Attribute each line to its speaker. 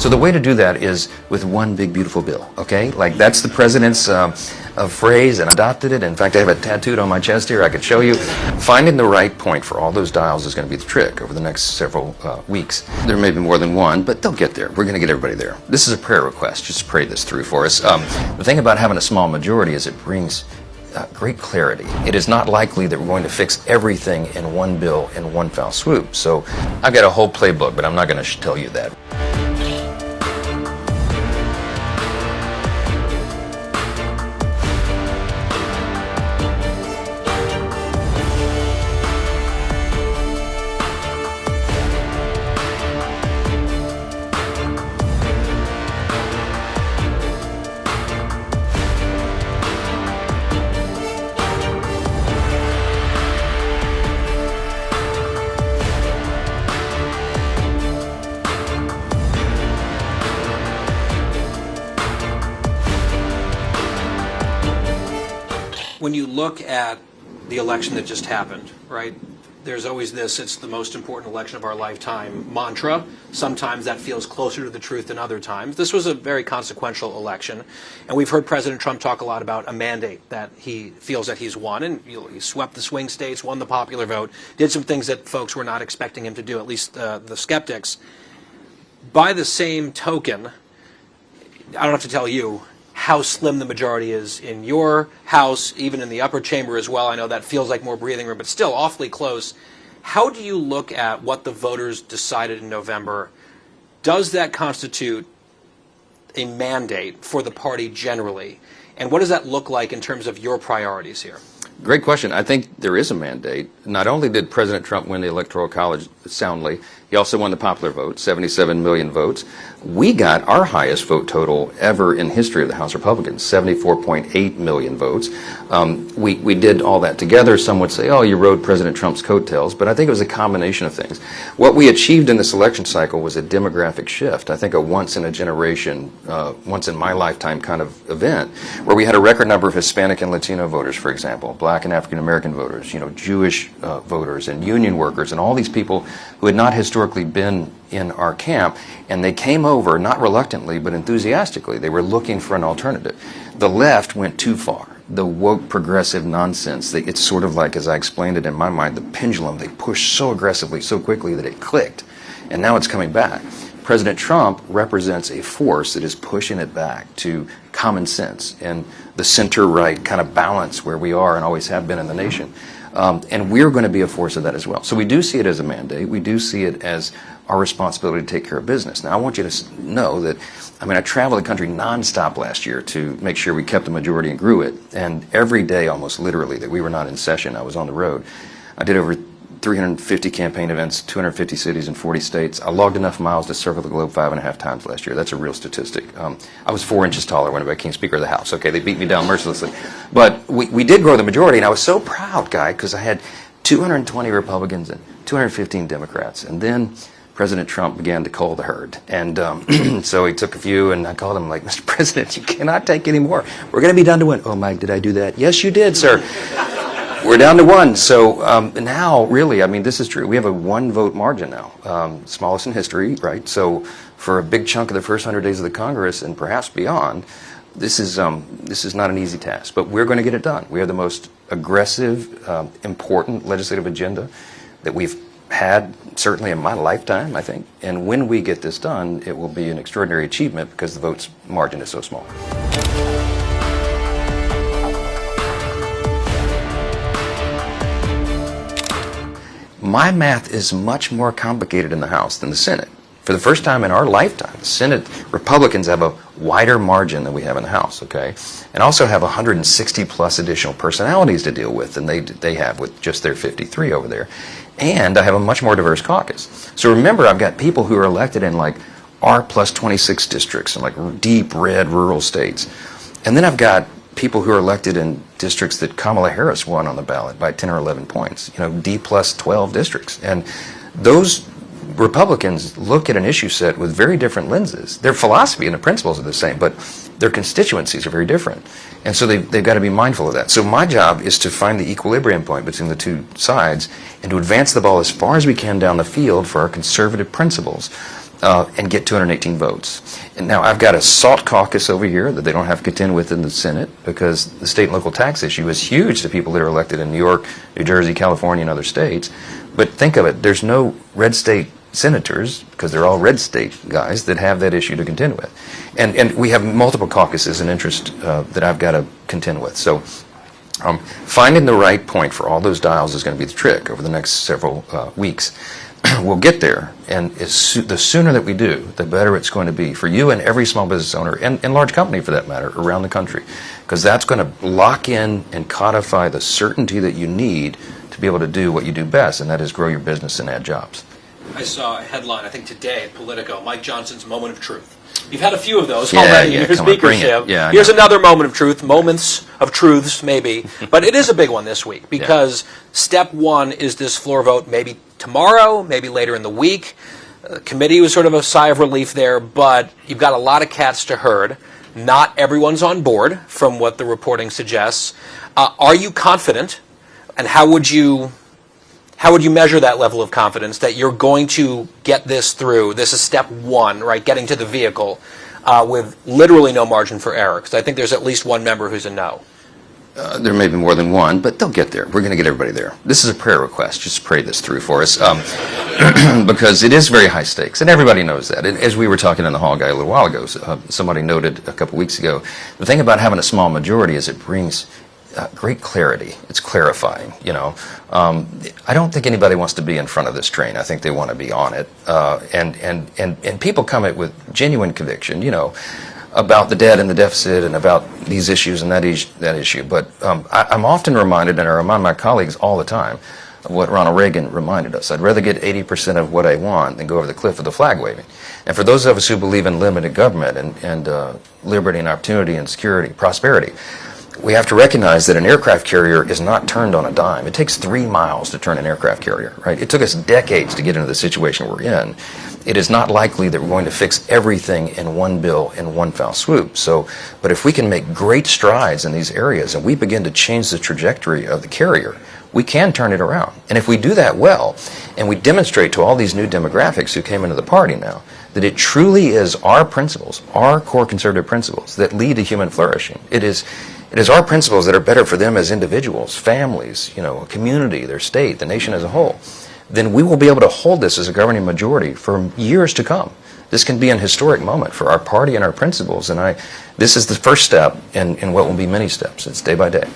Speaker 1: So the way to do that is with one big beautiful bill, okay? Like that's the president's phrase, and I adopted it. In fact, I have it tattooed on my chest here. I could show you. Finding the right point for all those dials is going to be the trick over the next several weeks. There may be more than one, but they'll get there. We're going to get everybody there. This is a prayer request. Just pray this through for us. The thing about having a small majority is it brings great clarity. It is not likely that we're going to fix everything in one bill in one foul swoop. So I've got a whole playbook, but I'm not going to tell you that.
Speaker 2: When you look at the election that just happened, right, there's always this, it's the most important election of our lifetime mantra. Sometimes that feels closer to the truth than other times. This was a very consequential election, and we've heard President Trump talk a lot about a mandate that he feels that he's won, and he swept the swing states, won the popular vote, did some things that folks were not expecting him to do, at least the skeptics. By the same token, I don't have to tell you how slim the majority is in your House, even in the upper chamber as well. I know that feels like more breathing room, but still awfully close. How do you look at what the voters decided in November? Does that constitute a mandate for the party generally? And what does that look like in terms of your priorities here?
Speaker 1: Great question. I think there is a mandate. Not only did President Trump win the Electoral College soundly, he also won the popular vote, 77 million votes. We got our highest vote total ever in history of the House Republicans, 74.8 million votes. We did all that together. Some would say, oh, you rode President Trump's coattails, but I think it was a combination of things. What we achieved in this election cycle was a demographic shift. I think a once-in-a-generation, once-in-my-lifetime kind of event, where we had a record number of Hispanic and Latino voters, for example, Black and African-American voters, Jewish voters and union workers and all these people who had not historically been in our camp, and they came over, not reluctantly, but enthusiastically. They were looking for an alternative. The left went too far. The woke progressive nonsense, it's sort of like, as I explained it in my mind, the pendulum. They pushed so aggressively, so quickly that it clicked, and now it's coming back. President Trump represents a force that is pushing it back to common sense and the center-right kind of balance where we are and always have been in the nation. And we're going to be a force of that as well. So we do see it as a mandate. We do see it as our responsibility to take care of business. Now, I want you to know that, I traveled the country nonstop last year to make sure we kept the majority and grew it. And every day, almost literally, that we were not in session, I was on the road. I did over 350 campaign events, 250 cities in 40 states. I logged enough miles to circle the globe 5.5 times last year. That's a real statistic. I was 4 inches taller when I became Speaker of the House. Okay, they beat me down mercilessly. But we did grow the majority, and I was so proud, Guy, because I had 220 Republicans and 215 Democrats. And then President Trump began to cull the herd. And so he took a few, and I called him like, Mr. President, you cannot take any more. We're going to be down to one. Oh, Mike, did I do that? Yes, you did, sir. We're down to one. So now, really, this is true. We have a one-vote margin now, smallest in history, right? So for a big chunk of the first 100 days of the Congress and perhaps beyond, this is not an easy task. But we're going to get it done. We have the most aggressive, important legislative agenda that we've had, certainly in my lifetime, I think. And when we get this done, it will be an extraordinary achievement because the vote's margin is so small. My math is much more complicated in the House than the Senate. For the first time in our lifetime, the Senate Republicans have a wider margin than we have in the House, okay? And also have 160 plus additional personalities to deal with than they have with just their 53 over there. And I have a much more diverse caucus. So remember, I've got people who are elected in like R plus 26 districts in like deep red rural states. And then I've got people who are elected in districts that Kamala Harris won on the ballot by 10 or 11 points, D plus 12 districts. And those Republicans look at an issue set with very different lenses. Their philosophy and the principles are the same, but their constituencies are very different. And so they've got to be mindful of that. So my job is to find the equilibrium point between the two sides and to advance the ball as far as we can down the field for our conservative principles. and get 218 votes. And now I've got a SALT caucus over here that they don't have to contend with in the Senate because the state and local tax issue is huge to people that are elected in New York, New Jersey, California, and other states. But think of it, there's no red state senators, because they're all red state guys, that have that issue to contend with. And we have multiple caucuses and interest that I've got to contend with. So finding the right point for all those dials is going to be the trick over the next several weeks. We'll get there, and the sooner that we do, the better it's going to be for you and every small business owner, and large company for that matter, around the country, because that's going to lock in and codify the certainty that you need to be able to do what you do best, and that is grow your business and add jobs.
Speaker 2: I saw a headline, I think today at Politico, Mike Johnson's moment of truth. You've had a few of those already in your speakership. Here's another moment of truth, moments of truths maybe, but it is a big one this week because step one is this floor vote maybe tomorrow, maybe later in the week. Committee was sort of a sigh of relief there, but you've got a lot of cats to herd. Not everyone's on board from what the reporting suggests. Are you confident, and how would you measure that level of confidence that you're going to get this through? This is step one, right? Getting to the vehicle with literally no margin for error. Because I think there's at least one member who's a no.
Speaker 1: There may be more than one, but they'll get there. We're going to get everybody there. This is a prayer request. Just pray this through for us. Because it is very high stakes, and everybody knows that. And as we were talking in the hall guy a little while ago, somebody noted a couple weeks ago, the thing about having a small majority is it brings great clarity. It's clarifying, you know. I don't think anybody wants to be in front of this train. I think they want to be on it. And people come at with genuine conviction, you know, about the debt and the deficit and about these issues and that issue. But I'm often reminded, and I remind my colleagues all the time, of what Ronald Reagan reminded us. I'd rather get 80% of what I want than go over the cliff with the flag waving. And for those of us who believe in limited government and liberty and opportunity and security, prosperity, we have to recognize that an aircraft carrier is not turned on a dime. It takes 3 miles to turn an aircraft carrier, right? It took us decades to get into the situation we're in. It is not likely that we're going to fix everything in one bill in one foul swoop. So, but if we can make great strides in these areas and we begin to change the trajectory of the carrier, we can turn it around. And if we do that well, and we demonstrate to all these new demographics who came into the party now, that it truly is our principles, our core conservative principles, that lead to human flourishing. It is our principles that are better for them as individuals, families, you know, a community, their state, the nation as a whole. Then we will be able to hold this as a governing majority for years to come. This can be an historic moment for our party and our principles, and this is the first step in what will be many steps. It's day by day.